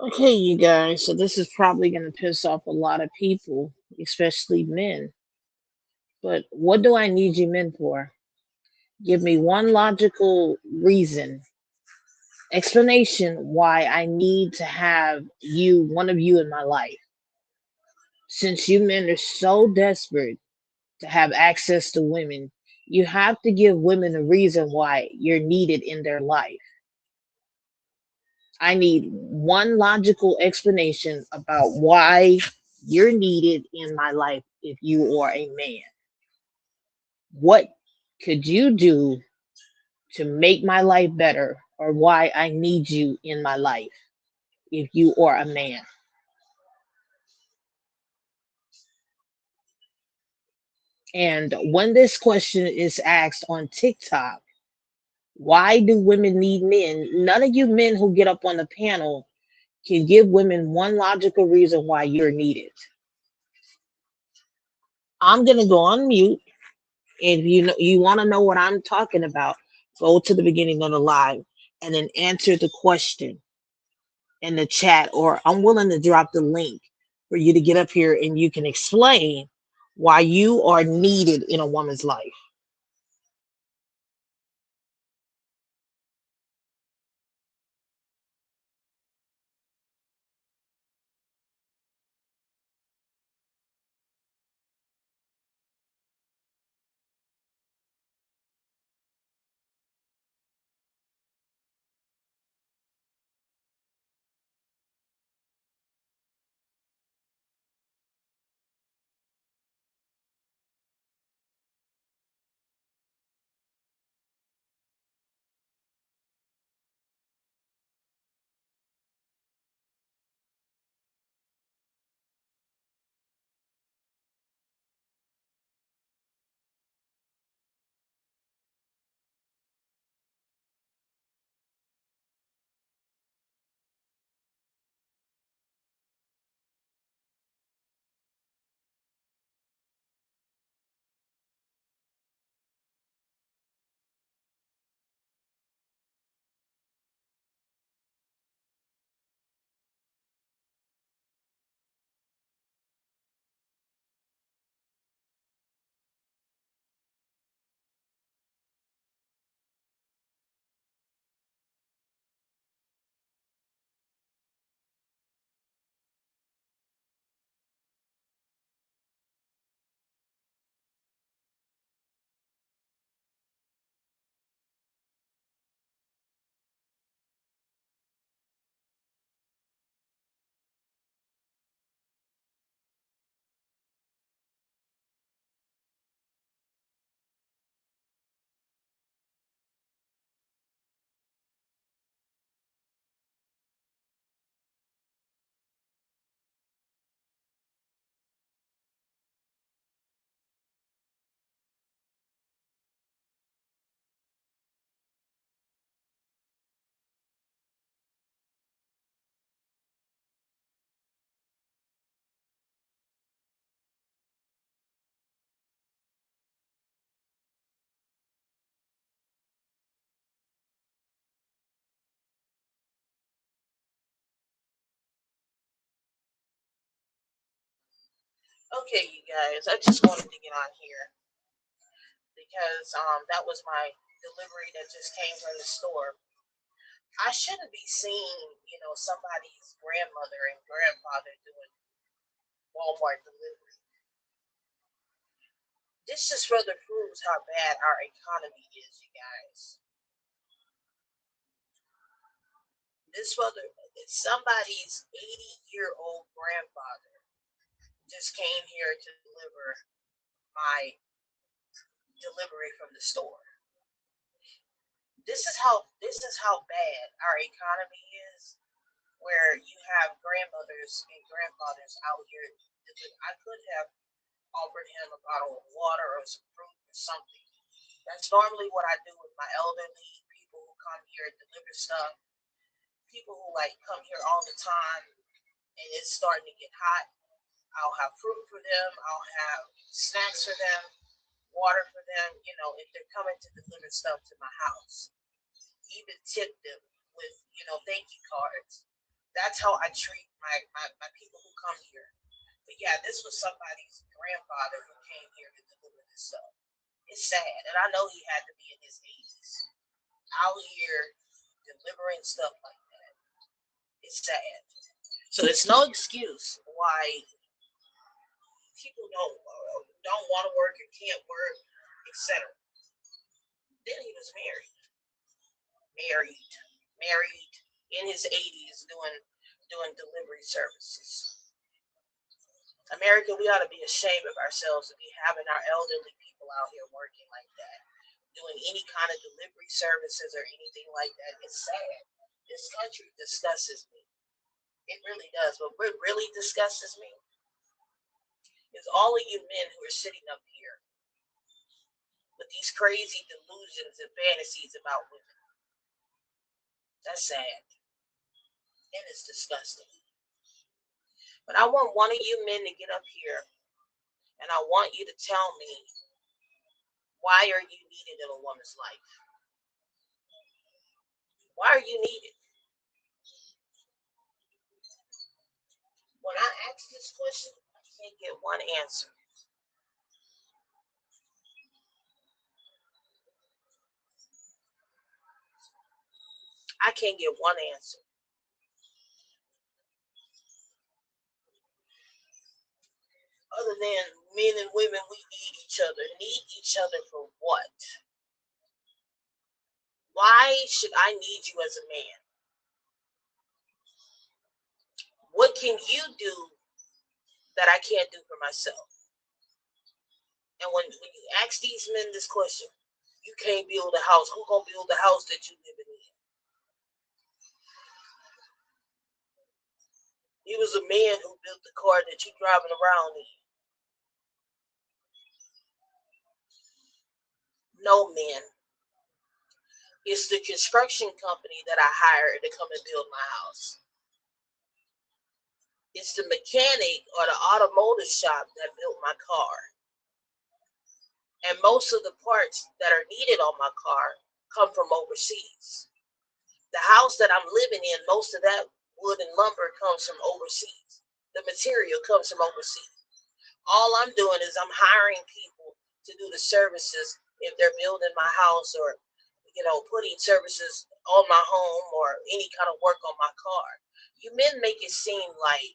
Okay, you guys, so this is probably going to piss off a lot of people, especially men. But what do I need you men for? Give me one logical reason, explanation why I need to have you, one of you in my life. Since you men are so desperate to have access to women, you have to give women a reason why you're needed in their life. I need one logical explanation about why you're needed in my life if you are a man. What could you do to make my life better or why I need you in my life if you are a man? And when this question is asked on TikTok, why do women need men? None of you men who get up on the panel can give women one logical reason why you're needed. I'm going to go on mute. If you want to know what I'm talking about, go to the beginning of the live and then answer the question in the chat, or I'm willing to drop the link for you to get up here and you can explain why you are needed in a woman's life. Okay, you guys, I just wanted to get on here because that was my delivery that just came from the store. I shouldn't be seeing, somebody's grandmother and grandfather doing Walmart delivery. This just further proves how bad our economy is, you guys. This further, somebody's 80-year-old grandfather just came here to deliver my delivery from the store. This is how bad our economy is, where you have grandmothers and grandfathers out here. I could have offered him a bottle of water or some fruit or something. That's normally what I do with my elderly people who come here and deliver stuff. People who like come here all the time and it's starting to get hot. I'll have fruit for them. I'll have snacks for them, water for them. If they're coming to deliver stuff to my house, even tip them with thank you cards. That's how I treat my people who come here. But yeah, this was somebody's grandfather who came here to deliver this stuff. It's sad, and I know he had to be in his 80s out here delivering stuff like that. It's sad. So it's no excuse why people don't want to work or can't work, etc. Then he was married, married in his 80s, doing delivery services. America, we ought to be ashamed of ourselves to be having our elderly people out here working like that, doing any kind of delivery services or anything like that. It's sad. This country disgusts me. It really does. But what really disgusts me is all of you men who are sitting up here with these crazy delusions and fantasies about women. That's sad. And it's disgusting. But I want one of you men to get up here and I want you to tell me, why are you needed in a woman's life? Why are you needed? When I ask this question, I can't get one answer. I can't get one answer. Other than men and women, we need each other. Need each other for what? Why should I need you as a man? What can you do that I can't do for myself? And when you ask these men this question, you can't build a house. Who gonna build the house that you living in? He was a man who built the car that you driving around in. No, man. It's the construction company that I hired to come and build my house. It's the mechanic or the automotive shop that built my car. And most of the parts that are needed on my car come from overseas. The house that I'm living in, most of that wood and lumber comes from overseas. The material comes from overseas. All I'm doing is I'm hiring people to do the services if they're building my house or putting services on my home or any kind of work on my car. You men make it seem like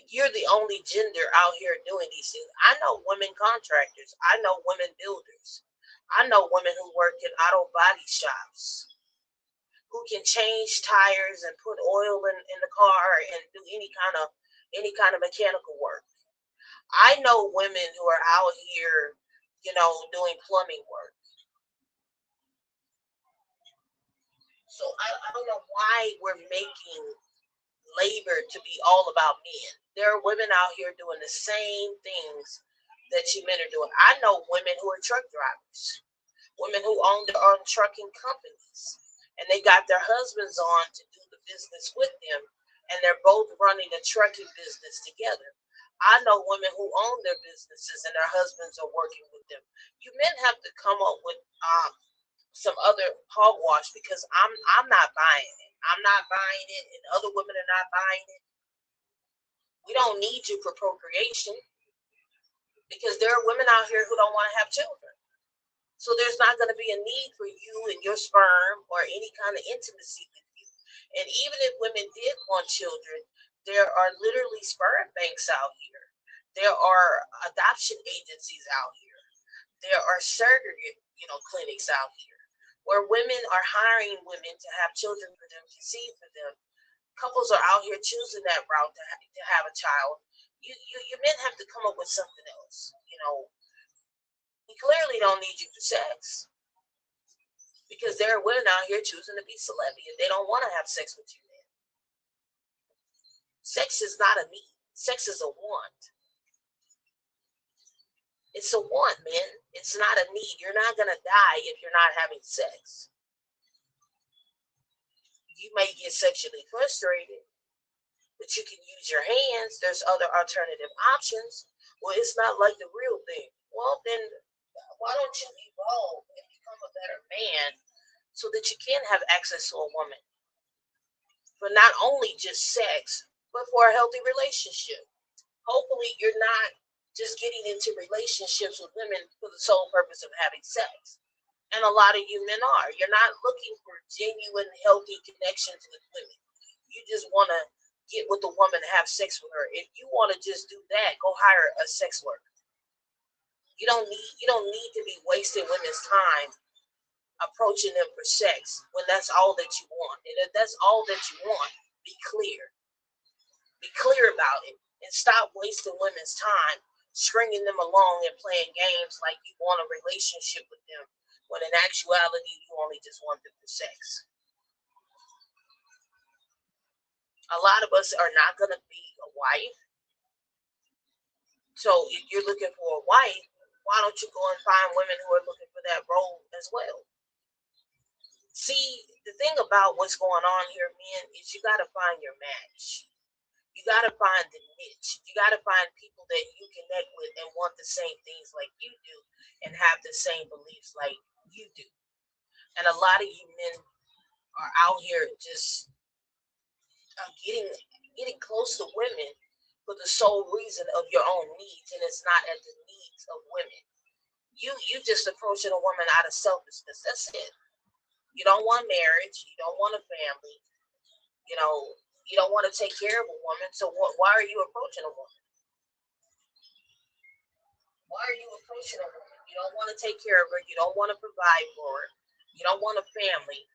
you're the only gender out here doing these things. I know women contractors. I know women builders. I know women who work in auto body shops who can change tires and put oil in the car and do any kind of mechanical work. I know women who are out here, doing plumbing work. So I don't know why we're making labor to be all about men. There are women out here doing the same things that you men are doing. I know women who are truck drivers, women who own their own trucking companies, and they got their husbands on to do the business with them, and they're both running a trucking business together. I know women who own their businesses and their husbands are working with them. You men have to come up with some other hogwash because I'm not buying it. I'm not buying it, and other women are not buying it. We don't need you for procreation because there are women out here who don't want to have children. So there's not going to be a need for you and your sperm or any kind of intimacy with you. And even if women did want children, there are literally sperm banks out here. There are adoption agencies out here. There are surrogate, clinics out here where women are hiring women to have children for them, conceive for them. Couples are out here choosing that route to have a child. You men have to come up with something else. We clearly don't need you for sex because there are women out here choosing to be celebrity and they don't want to have sex with you men. Sex is not a need. Sex is a want. It's a want, man. It's not a need. You're not going to die if you're not having sex. You may get sexually frustrated, but you can use your hands. There's other alternative options. Well, it's not like the real thing. Well, then why don't you evolve and become a better man so that you can have access to a woman? for not only just sex, but for a healthy relationship. Hopefully, you're not just getting into relationships with women for the sole purpose of having sex. And a lot of you men are. You're not looking for genuine, healthy connections with women. You just want to get with the woman, have sex with her. If you want to just do that, go hire a sex worker. You don't need to be wasting women's time approaching them for sex when that's all that you want. And if that's all that you want, be clear. Be clear about it and stop wasting women's time stringing them along and playing games like you want a relationship with them when in actuality you only just want them for sex. A lot of us are not going to be a wife. So if you're looking for a wife, why don't you go and find women who are looking for that role as well? See, the thing about what's going on here, men, is you got to find your match. You got to find the niche. You got to find people that you connect with and want the same things like you do and have the same beliefs like you do. And a lot of you men are out here just getting close to women for the sole reason of your own needs, and it's not at the needs of women. You just approaching a woman out of selfishness. That's it. You don't want marriage. You don't want a family. You know, you don't want to take care of a woman. So why are you approaching a woman? Why are you approaching a woman? You don't want to take care of her. You don't want to provide for her. You don't want a family.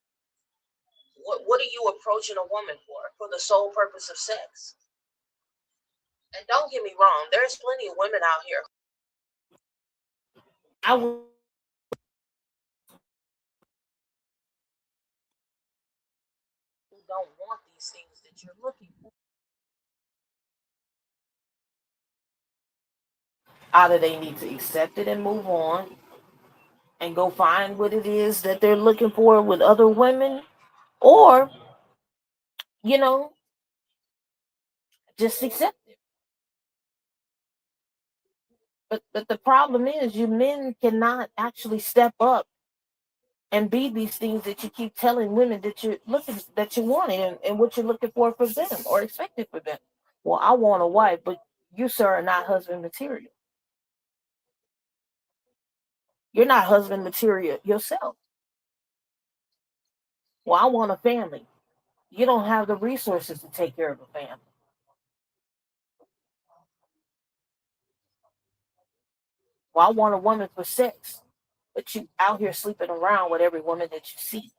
What are you approaching a woman for? For the sole purpose of sex? And don't get me wrong, there's plenty of women out here I would who don't want these things that you're looking for. either they need to accept it and move on and go find what it is that they're looking for with other women, or you know, just accept it. But the problem is, you men cannot actually step up and be these things that you keep telling women that you're looking that you want and what you're looking for them or expected for them. Well, I want a wife, but you, sir, are not husband material. You're not husband material yourself. Well, I want a family. You don't have the resources to take care of a family. Well, I want a woman for sex, but you out here sleeping around with every woman that you see.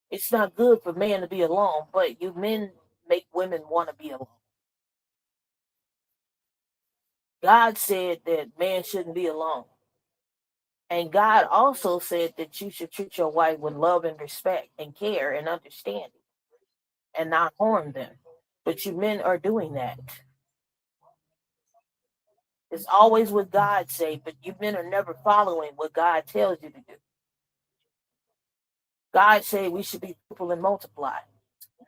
It's not good for men to be alone, but you men make women want to be alone. God said that man shouldn't be alone. And God also said that you should treat your wife with love and respect and care and understanding and not harm them. But you men are doing that. It's always what God say, but you men are never following what God tells you to do. God said we should be fruitful and multiply,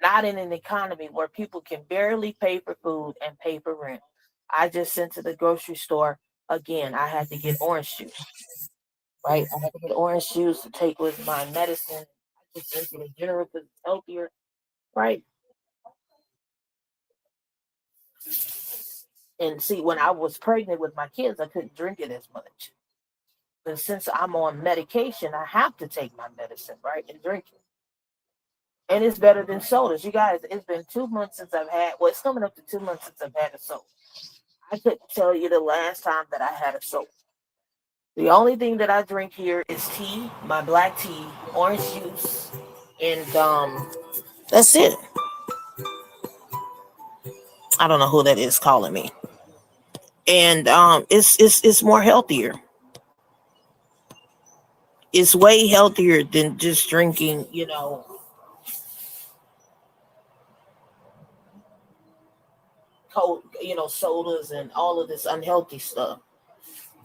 not in an economy where people can barely pay for food and pay for rent. I just sent to the grocery store again. I had to get orange juice, right? I had to get orange juice to take with my medicine. I just sent to the general because it's healthier, right? And see, when I was pregnant with my kids, I couldn't drink it as much. But since I'm on medication, I have to take my medicine, right? And drink it. And it's better than sodas. You guys, it's been 2 months since I've had, well, it's coming up to 2 months since I've had a soda. I couldn't tell you the last time that I had a soda. The only thing that I drink here is tea, my black tea, orange juice, and that's it. I don't know who that is calling me. And it's more healthier. It's way healthier than just drinking, cold, sodas and all of this unhealthy stuff.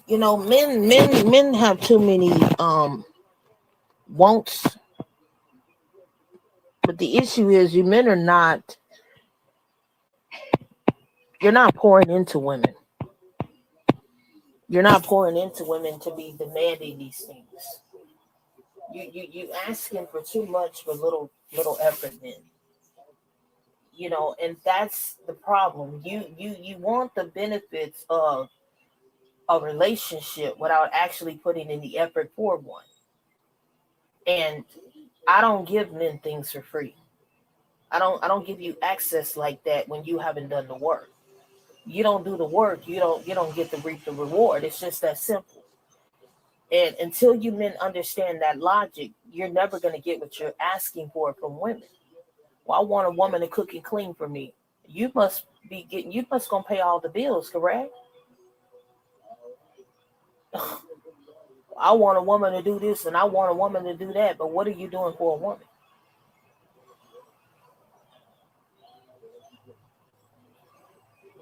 Men have too many wants, but the issue is you men are not. You're not pouring into women. You're not pouring into women to be demanding these things. You asking for too much for little effort then. And that's the problem. You want the benefits of a relationship without actually putting in the effort for one. And I don't give men things for free. I don't give you access like that when you haven't done the work. You don't do the work, you don't get to reap the reward. It's just that simple. And until you men understand that logic, you're never going to get what you're asking for from women. Well, I want a woman to cook and clean for me. You must gonna pay all the bills, correct? I want a woman to do this and I want a woman to do that, but what are you doing for a woman?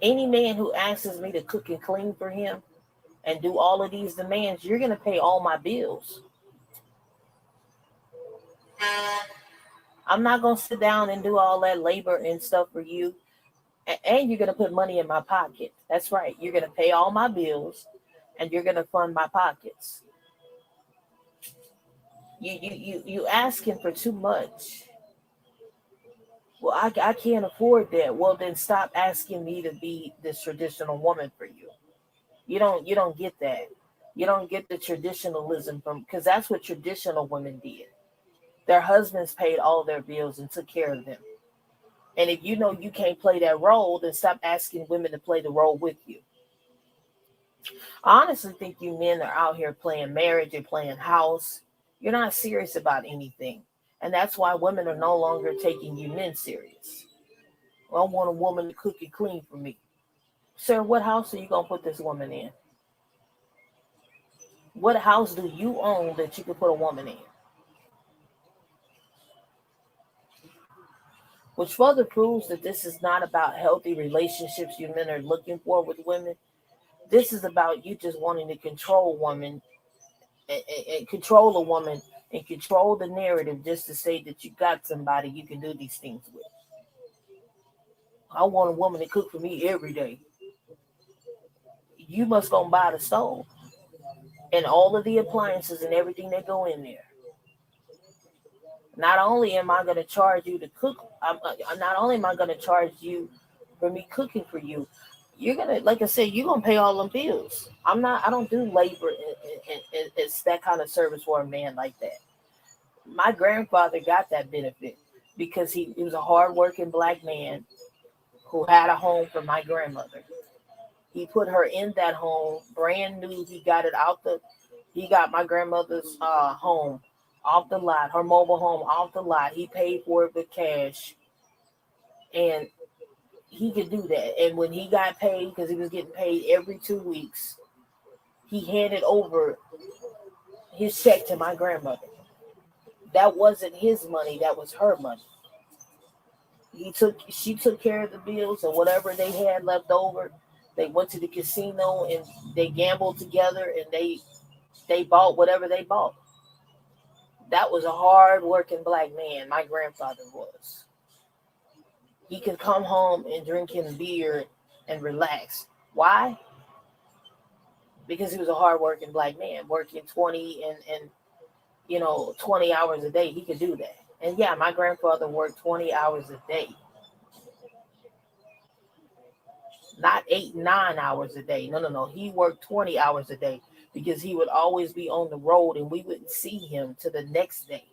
Any man who asks me to cook and clean for him and do all of these demands, you're gonna pay all my bills. I'm not gonna sit down and do all that labor and stuff for you, and you're gonna put money in my pocket. That's right. You're gonna pay all my bills, and you're gonna fund my pockets. You asking for too much. Well, I can't afford that. Well, then stop asking me to be this traditional woman for you. You don't get that. You don't get the traditionalism from because that's what traditional women did. Their husbands paid all their bills and took care of them. And if you know you can't play that role, then stop asking women to play the role with you. I honestly think you men are out here playing marriage and playing house. You're not serious about anything. And that's why women are no longer taking you men serious. Well, I want a woman to cook and clean for me. Sir, what house are you going to put this woman in? What house do you own that you can put a woman in? Which further proves that this is not about healthy relationships you men are looking for with women. This is about you just wanting to control women and control a woman and control the narrative just to say that you got somebody you can do these things with. I want a woman to cook for me every day. You must go buy the stove and all of the appliances and everything that go in there. Not only am I going to charge you to cook, not only am I going to charge you for me cooking for you, you're gonna, like I said, you're gonna pay all them bills. I don't do labor. It's that kind of service for a man like that. My grandfather got that benefit because he was a hardworking black man who had a home for my grandmother. He put her in that home, brand new. He got my grandmother's home off the lot, her mobile home off the lot. He paid for it with cash, and he could do that. And when he got paid, because he was getting paid every 2 weeks, he handed over his check to my grandmother. That wasn't his money, that was her money. She took care of the bills and whatever they had left over. They went to the casino and they gambled together and they bought whatever they bought. That was a hard working black man. My grandfather was. He could come home and drink him beer and relax. Why? Because he was a hard working black man, working 20 hours a day. He could do that. And yeah, my grandfather worked 20 hours a day, not 8, 9 hours a day. No, no, no. He worked 20 hours a day because he would always be on the road and we wouldn't see him to the next day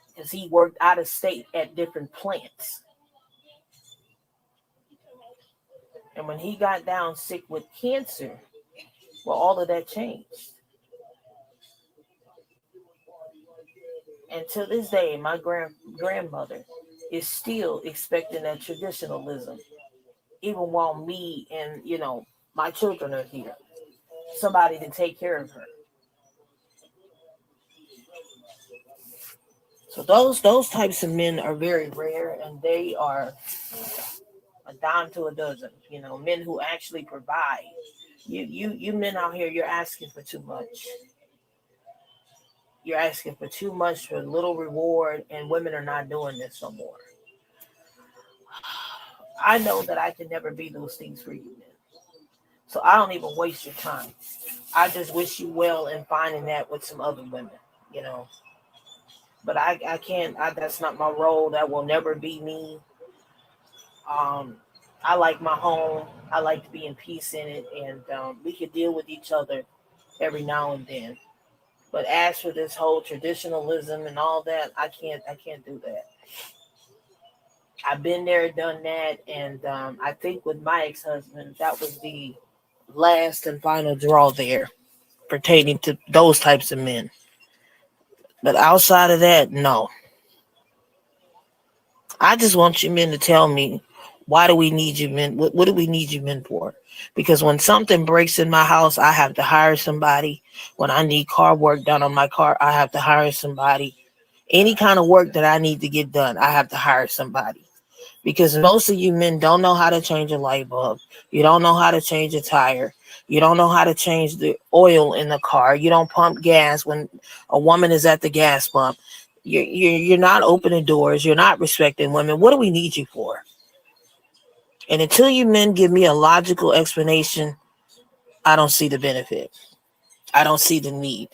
because he worked out of state at different plants. And when he got down sick with cancer, well, all of that changed. And to this day, my grandmother is still expecting that traditionalism, even while me and my children are here. Somebody to take care of her. So those types of men are very rare, and they are a dime to a dozen. Men who actually provide. You men out here, you're asking for too much. You're asking for too much for little reward, and women are not doing this no more. I know that I can never be those things for you, men. So I don't even waste your time. I just wish you well in finding that with some other women, you know. But I can't. That's not my role. That will never be me. Um, I like my home. I like to be in peace in it, and we can deal with each other every now and then. But as for this whole traditionalism and all that, I can't. I can't do that. I've been there, done that, and I think with my ex-husband, that was the last and final draw there pertaining to those types of men. But outside of that, no. I just want you men to tell me, why do we need you men? What do we need you men for? Because when something breaks in my house, I have to hire somebody. When I need car work done on my car, I have to hire somebody. Any kind of work that I need to get done, I have to hire somebody. Because most of you men don't know how to change a light bulb. You don't know how to change a tire. You don't know how to change the oil in the car. You don't pump gas when a woman is at the gas pump. You're not opening doors. You're not respecting women. What do we need you for? And until you men give me a logical explanation, I don't see the benefit. I don't see the need.